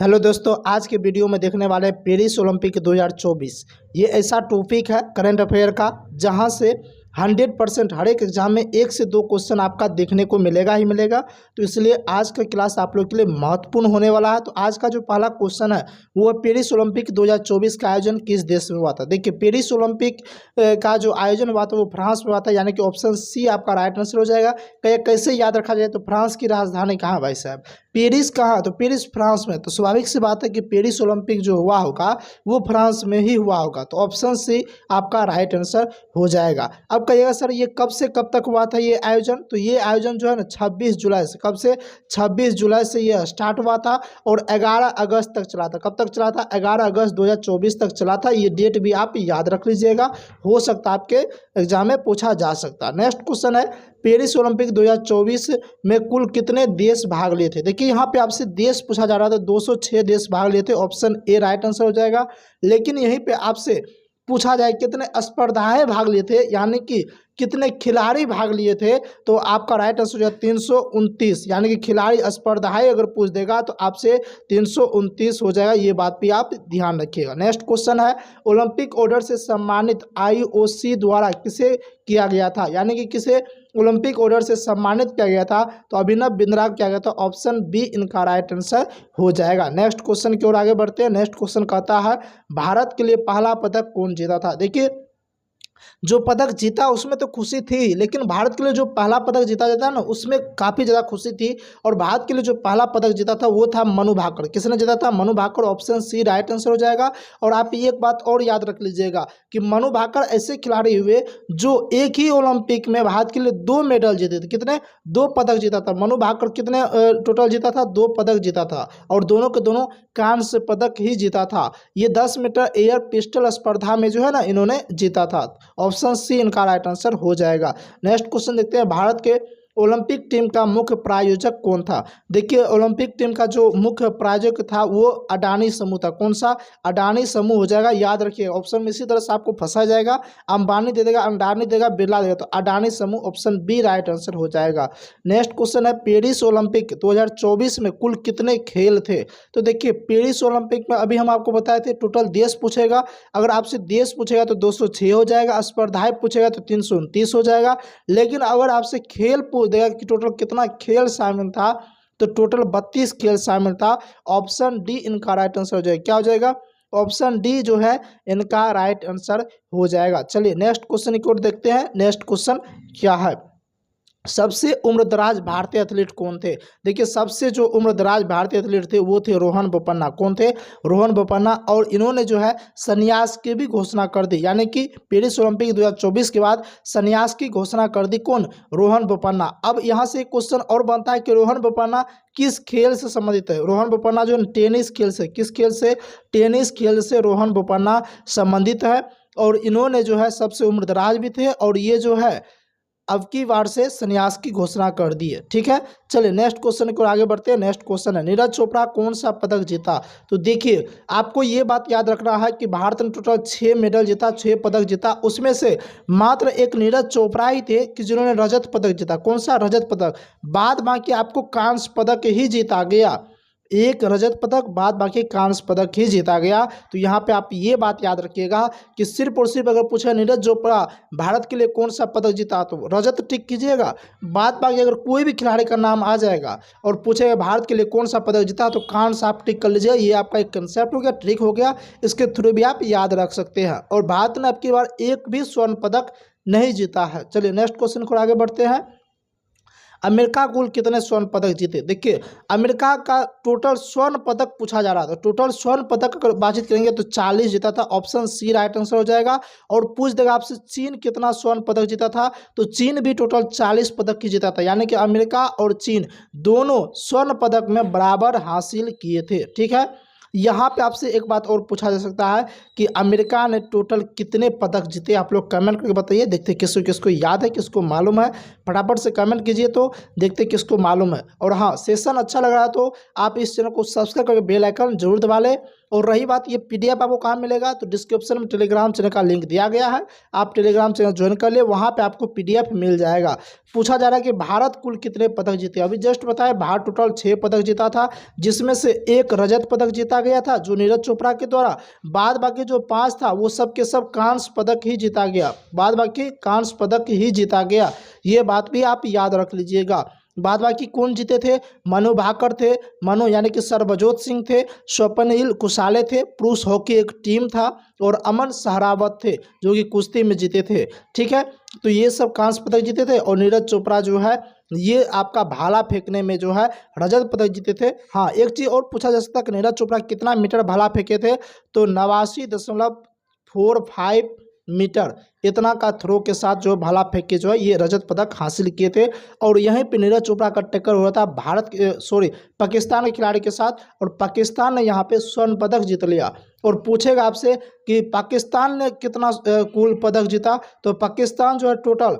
Hello दोस्तों, आज के वीडियो में देखने वाले पेरिस ओलंपिक 2024। ये ऐसा टॉपिक है करंट अफेयर का जहां से 100% हर एक एग्जाम में 1 से 2 क्वेश्चन आपका देखने को मिलेगा ही मिलेगा। तो इसलिए आज का क्लास आप लोग के लिए महत्वपूर्ण होने वाला है। तो आज का जो पहला क्वेश्चन है वो है पेरिस ओलंपिक 2024 का आयोजन किस देश में हुआ था। देखिए, पेरिस ओलंपिक का जो आयोजन हुआ था वो फ्रांस में हुआ था, यानी कि ऑप्शन सी आपका राइट आंसर हो जाएगा। कैसे याद रखा जाए तो फ्रांस की राजधानी कहाँ भाई साहब, पेरिस कहाँ, तो पेरिस फ्रांस में। तो स्वाभाविक सी बात है कि पेरिस ओलंपिक जो हुआ होगा वो फ्रांस में ही हुआ होगा। तो ऑप्शन सी आपका राइट आंसर हो जाएगा। अब कहिएगा सर ये कब से कब तक हुआ था ये आयोजन, तो ये आयोजन जो है ना 26 जुलाई से, कब से 26 जुलाई से ये स्टार्ट हुआ था और 11 अगस्त तक चला था। कब तक चला था? 11 अगस्त 2024 तक चला था। ये डेट भी आप याद रख लीजिएगा, हो सकता है आपके एग्जाम में पूछा जा सकता है। नेक्स्ट क्वेश्चन है पेरिस ओलंपिक 2024 में कुल कितने देश भाग लिए थे। देखिए यहाँ पे आपसे देश पूछा जा रहा था, 206 देश भाग लिए थे। ऑप्शन ए राइट आंसर हो जाएगा। लेकिन यहीं पे आपसे पूछा जाए कितने स्पर्धाएं भाग लिए थे, यानी कि कितने खिलाड़ी भाग लिए थे, तो आपका राइट आंसर जो है 329, यानी कि खिलाड़ी स्पर्धाएं अगर पूछ देगा तो आपसे 329 हो जाएगा। ये बात भी आप ध्यान रखिएगा। नेक्स्ट क्वेश्चन है ओलंपिक ऑर्डर से सम्मानित आईओसी द्वारा किसे किया गया था, यानी कि किसे ओलंपिक ऑर्डर से सम्मानित किया गया था, तो अभिनव बिंद्रा किया गया था। ऑप्शन बी इनका राइट आंसर हो जाएगा। नेक्स्ट क्वेश्चन की ओर आगे बढ़ते हैं। नेक्स्ट क्वेश्चन कहता है भारत के लिए पहला पदक कौन जीता था। देखिए जो पदक जीता उसमें तो खुशी थी, लेकिन भारत के लिए जो पहला पदक जीता जाता है ना उसमें काफ़ी ज़्यादा खुशी थी। और भारत के लिए जो पहला पदक जीता था वो था मनु भाकर। किसने जीता था? Manu Bhaker. Option C right answer हो जाएगा। और आप एक बात और याद रख लीजिएगा कि मनु भाकर ऐसे खिलाड़ी हुए जो एक ही ओलंपिक में भारत के लिए 2 मेडल जीते थे। कितने? 2 पदक जीता था मनु भाकर। कितने टोटल जीता था? 2 पदक जीता था और दोनों के दोनों कांस्य पदक ही जीता था। ये 10 मीटर एयर पिस्टल स्पर्धा में जो है ना इन्होंने जीता था। ऑप्शन सी इनका राइट आंसर हो जाएगा। नेक्स्ट क्वेश्चन देखते हैं भारत के ओलंपिक टीम का मुख्य प्रायोजक कौन था। देखिए ओलंपिक टीम का जो मुख्य प्रायोजक था वो अडानी समूह था। कौन सा? अडानी समूह हो जाएगा। याद रखिए ऑप्शन में इसी तरह से आपको फंसा जाएगा, अंबानी दे देगा, अडानी देगा, बिरला देगा, तो अडानी समूह। ऑप्शन बी राइट आंसर हो जाएगा। नेक्स्ट क्वेश्चन है पेरिस ओलंपिक 2024 में कुल कितने खेल थे। तो देखिए पेरिस ओलंपिक में अभी हम आपको बताए थे टोटल देश पूछेगा। अगर आपसे देश पूछेगा तो 206 हो जाएगा, स्पर्धाएं पूछेगा तो 329 हो जाएगा। लेकिन अगर आपसे खेल देगा कि टोटल कितना खेल शामिल था, तो टोटल 32 खेल शामिल था। ऑप्शन डी इनका राइट आंसर हो जाएगा। क्या हो जाएगा? ऑप्शन डी जो है इनका राइट आंसर हो जाएगा। चलिए नेक्स्ट क्वेश्चन की ओर देखते हैं। नेक्स्ट क्वेश्चन क्या है? सबसे उम्रदराज भारतीय एथलीट कौन थे। देखिए सबसे जो उम्रदराज भारतीय एथलीट थे वो थे रोहन बोपन्ना। कौन थे? रोहन बोपन्ना। और इन्होंने जो है संन्यास की भी घोषणा कर दी, यानी कि पेरिस ओलंपिक 2024 के बाद संन्यास की घोषणा कर दी। कौन? रोहन बोपन्ना। अब यहाँ से एक क्वेश्चन और बनता है कि रोहन बोपन्ना किस खेल से संबंधित है। रोहन बोपन्ना जो टेनिस खेल से, किस खेल से? टेनिस खेल से रोहन बोपन्ना संबंधित है। और इन्होंने जो है सबसे उम्रदराज भी थे और ये जो है अब की बार से संन्यास की घोषणा कर दी है। ठीक है, चलिए नेक्स्ट क्वेश्चन को आगे बढ़ते हैं। नेक्स्ट क्वेश्चन है नीरज चोपड़ा कौन सा पदक जीता। तो देखिए आपको ये बात याद रखना है कि भारत ने टोटल 6 मेडल जीता, 6 पदक जीता। उसमें से मात्र एक नीरज चोपड़ा ही थे कि जिन्होंने रजत पदक जीता। कौन सा? रजत पदक। बाद बाकी आपको कांस्य पदक ही जीता गया। एक रजत पदक, बाद बाकी कांस्य पदक ही जीता गया। तो यहाँ पे आप ये बात याद रखिएगा कि सिर्फ और सिर्फ अगर पूछा नीरज चोपड़ा भारत के लिए कौन सा पदक जीता तो रजत टिक कीजिएगा। बाद बाकी अगर कोई भी खिलाड़ी का नाम आ जाएगा और पूछेगा भारत के लिए कौन सा पदक जीता तो कांस्य आप टिक कर लीजिएगा। ये आपका एक कंसेप्ट हो गया, ट्रिक हो गया, इसके थ्रू भी आप याद रख सकते हैं। और भारत ने अब की बार एक भी स्वर्ण पदक नहीं जीता है। चलिए नेक्स्ट क्वेश्चन को आगे बढ़ते हैं। अमेरिका कुल कितने स्वर्ण पदक जीते। देखिए अमेरिका का टोटल स्वर्ण पदक पूछा जा रहा था। टोटल स्वर्ण पदक अगर बातचीत करेंगे तो 40 जीता था। ऑप्शन सी राइट आंसर हो जाएगा। और पूछ देगा आपसे चीन कितना स्वर्ण पदक जीता था, तो चीन भी टोटल 40 पदक ही जीता था। यानी कि अमेरिका और चीन दोनों स्वर्ण पदक में बराबर हासिल किए थे। ठीक है, यहाँ पे आपसे एक बात और पूछा जा सकता है कि अमेरिका ने टोटल कितने पदक जीते। आप लोग कमेंट करके बताइए, देखते किसको किसको याद है, किसको मालूम है। फटाफट से कमेंट कीजिए तो देखते किसको मालूम है। और हाँ, सेशन अच्छा लग रहा है तो आप इस चैनल को सब्सक्राइब करके बेल आइकन जरूर दबा लें और रही बात ये PDF आपको कहाँ मिलेगा, तो डिस्क्रिप्शन में टेलीग्राम चैनल का लिंक दिया गया है, आप टेलीग्राम चैनल ज्वाइन कर ले, वहाँ पे आपको PDF मिल जाएगा। पूछा जा रहा है कि भारत कुल कितने पदक जीते, अभी जस्ट बताया भारत टोटल 6 पदक जीता था, जिसमें से 1 रजत पदक जीता गया था जो नीरज चोपड़ा के द्वारा, बाद बाकी जो 5 था वो सब के सब कांस्य पदक ही जीता गया, बाद बाकी कांस्य पदक ही जीता गया, ये बात भी आप याद रख लीजिएगा। बाद बाकी कौन जीते थे, मनु भाकर थे, मनु यानी कि सरबजोत सिंह थे, स्वप्निल कुशाले थे, पुरुष हॉकी एक टीम था, और अमन सहरावत थे जो कि कुश्ती में जीते थे। ठीक है, तो ये सब कांस्य पदक जीते थे। और नीरज चोपड़ा जो है ये आपका भाला फेंकने में जो है रजत पदक जीते थे। हाँ, एक चीज़ और पूछा जा सकता है कि नीरज चोपड़ा कितना मीटर भाला फेंके थे, तो 89.45 मीटर इतना का थ्रो के साथ जो भाला फेंक के जो है ये रजत पदक हासिल किए थे। और यहीं पे नीरज चोपड़ा का टक्कर हुआ था पाकिस्तान के खिलाड़ी के साथ, और पाकिस्तान ने यहाँ पे स्वर्ण पदक जीत लिया। और पूछेगा आपसे कि पाकिस्तान ने कितना कुल पदक जीता, तो पाकिस्तान जो है टोटल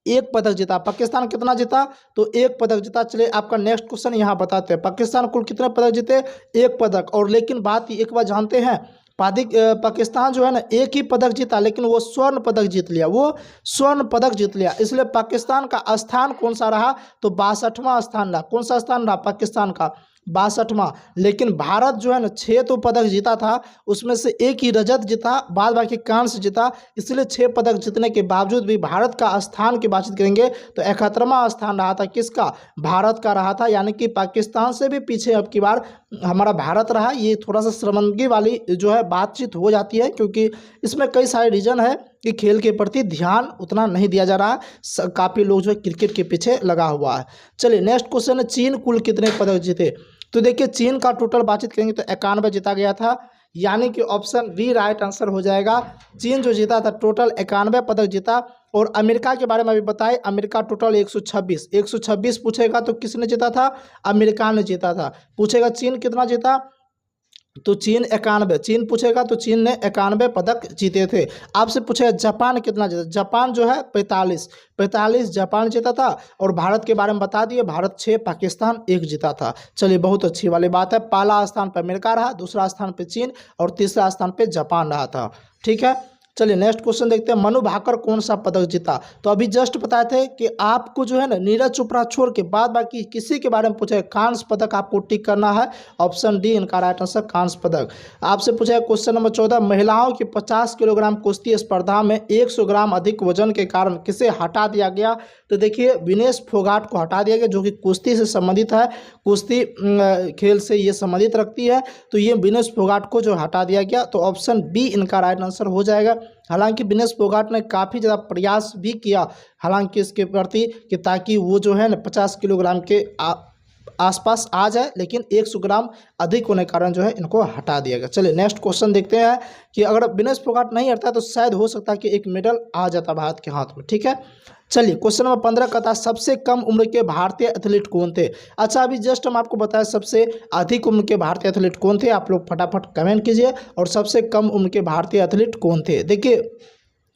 1 पदक जीता। पाकिस्तान कितना जीता, तो 1 पदक जीता। चलिए आपका नेक्स्ट क्वेश्चन यहाँ बताते हैं, पाकिस्तान कुल कितने पदक जीते, 1 पदक। और लेकिन बात एक बार जानते हैं, पाकिस्तान जो है ना 1 ही पदक जीता, लेकिन वो स्वर्ण पदक जीत लिया, वो स्वर्ण पदक जीत लिया। इसलिए पाकिस्तान का स्थान कौन सा रहा, तो 62वां स्थान रहा। कौन सा स्थान रहा पाकिस्तान का, 62वां। लेकिन भारत जो है ना 6 तो पदक जीता था, उसमें से 1 ही रजत जीता, बाद बाकी कांस्य जीता। इसलिए 6 पदक जीतने के बावजूद भी भारत का स्थान की बातचीत करेंगे तो 71वां स्थान रहा था, किसका, भारत का रहा था। यानी कि पाकिस्तान से भी पीछे अब की बार हमारा भारत रहा। ये थोड़ा सा शर्मिंदगी वाली जो है बातचीत हो जाती है, क्योंकि इसमें कई सारे रीजन है कि खेल के प्रति ध्यान उतना नहीं दिया जा रहा है, काफ़ी लोग जो है क्रिकेट के पीछे लगा हुआ है। चलिए नेक्स्ट क्वेश्चन है, चीन कुल कितने पदक जीते, तो देखिए चीन का टोटल बातचीत करेंगे तो 91 जीता गया था, यानी कि ऑप्शन बी राइट आंसर हो जाएगा। चीन जो जीता था टोटल 91 पदक जीता। और अमेरिका के बारे में अभी बताएं, अमेरिका टोटल 126 पूछेगा तो किसने जीता था, अमेरिका ने जीता था। पूछेगा चीन कितना जीता, तो चीन 91, चीन पूछेगा तो चीन ने 91 पदक जीते थे। आपसे पूछेगा जापान कितना जीता, जापान जो है 45 जापान जीता था। और भारत के बारे में बता दिए, भारत 6 पाकिस्तान 1 जीता था। चलिए बहुत अच्छी वाली बात है, पहला स्थान पर अमेरिका रहा, दूसरा स्थान पर चीन और तीसरा स्थान पर जापान रहा था। ठीक है, चलिए नेक्स्ट क्वेश्चन देखते हैं, मनु भाकर कौन सा पदक जीता, तो अभी जस्ट बताए थे कि आपको जो है ना नीरज चोपड़ा छोड़ के बाद बाकी किसी के बारे में पूछे कांस्य पदक आपको टिक करना है, ऑप्शन डी इनका राइट आंसर कांस्य पदक। आपसे पूछा क्वेश्चन नंबर 14, महिलाओं की 50 किलोग्राम कुश्ती स्पर्धा में 100 ग्राम अधिक वजन के कारण किसे हटा दिया गया, तो देखिए विनेश फोगाट को हटा दिया गया, जो कि कुश्ती से संबंधित है, कुश्ती खेल से ये संबंधित रखती है, तो ये विनेश फोगाट को जो हटा दिया गया, तो ऑप्शन बी इनका राइट आंसर हो जाएगा। हालांकि विनेश फोगाट ने काफ़ी ज़्यादा प्रयास भी किया हालांकि इसके प्रति कि ताकि वो जो है ना 50 किलोग्राम के आसपास आ जाए, लेकिन 100 ग्राम अधिक होने के कारण जो है इनको हटा दिया गया। चलिए नेक्स्ट क्वेश्चन देखते हैं कि अगर विनेश फोगाट नहीं हटता तो शायद हो सकता है कि एक मेडल आ जाता भारत के हाथ में। ठीक है, चलिए क्वेश्चन नंबर 15 का था, सबसे कम उम्र के भारतीय एथलीट कौन थे। अच्छा, अभी जस्ट हम आपको बताया सबसे अधिक उम्र के भारतीय एथलीट कौन थे, आप लोग फटाफट कमेंट कीजिए, और सबसे कम उम्र के भारतीय एथलीट कौन थे। देखिए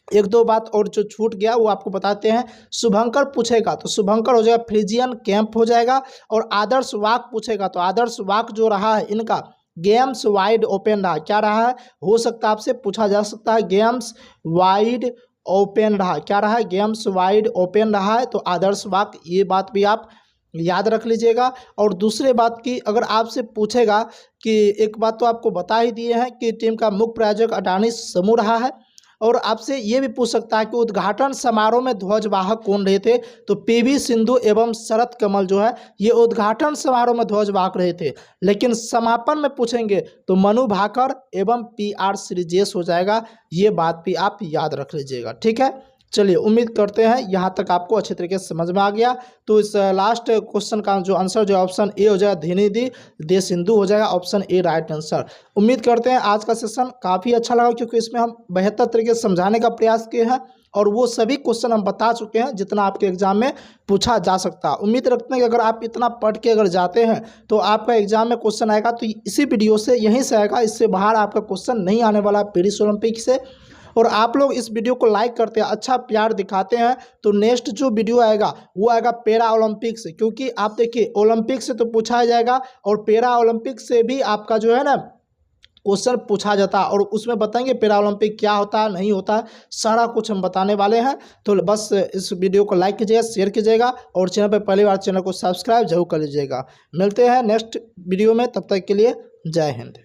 एक दो बात और जो छूट गया वो आपको बताते हैं। शुभंकर पूछेगा तो शुभंकर हो जाएगा, फ्रिजियन कैंप हो जाएगा। और आदर्श वाक पूछेगा तो आदर्श वाक जो रहा है इनका गेम्स वाइड ओपन रहा, क्या रहा है, हो सकता है आपसे पूछा जा सकता है, गेम्स वाइड ओपन रहा, क्या रहा है, गेम्स वाइड ओपन रहा है, तो आदर्श वाक, ये बात भी आप याद रख लीजिएगा। और दूसरे बात की अगर आपसे पूछेगा कि एक बात तो आपको बता ही दिए हैं कि टीम का मुख्य प्रायोजक अडानी समूह रहा है, और आपसे ये भी पूछ सकता है कि उद्घाटन समारोह में ध्वजवाहक कौन रहे थे, तो पीवी सिंधु एवं शरत कमल जो है ये उद्घाटन समारोह में ध्वजवाहक रहे थे। लेकिन समापन में पूछेंगे तो मनु भाकर एवं PR श्रीजेश हो जाएगा, ये बात भी आप याद रख लीजिएगा। ठीक है, चलिए उम्मीद करते हैं यहाँ तक आपको अच्छे तरीके से समझ में आ गया। तो इस लास्ट क्वेश्चन का जो आंसर जो ऑप्शन ए हो जाएगा, धिनिधि दे सिंधु हो जाएगा, ऑप्शन ए राइट आंसर। उम्मीद करते हैं आज का सेशन काफ़ी अच्छा लगा, क्योंकि इसमें हम बेहतर तरीके से समझाने का प्रयास किए हैं और वो सभी क्वेश्चन हम बता चुके हैं जितना आपके एग्जाम में पूछा जा सकता है। उम्मीद रखते हैं कि अगर आप इतना पढ़ के अगर जाते हैं तो आपका एग्जाम में क्वेश्चन आएगा तो इसी वीडियो से यहीं से आएगा, इससे बाहर आपका क्वेश्चन नहीं आने वाला पेरिस ओलंपिक से। और आप लोग इस वीडियो को लाइक करते हैं, अच्छा प्यार दिखाते हैं, तो नेक्स्ट जो वीडियो आएगा वो आएगा पैरा ओलंपिक से, क्योंकि आप देखिए ओलंपिक से तो पूछा जाएगा और पैरा ओलंपिक से भी आपका जो है ना क्वेश्चन पूछा जाता है और उसमें बताएंगे पैरा ओलंपिक क्या होता है, नहीं होता है, सारा कुछ हम बताने वाले हैं। तो बस इस वीडियो को लाइक कीजिएगा, शेयर कीजिएगा और चैनल पर पहली बार चैनल को सब्सक्राइब जरूर कर लीजिएगा। मिलते हैं नेक्स्ट वीडियो में, तब तक के लिए जय हिंद।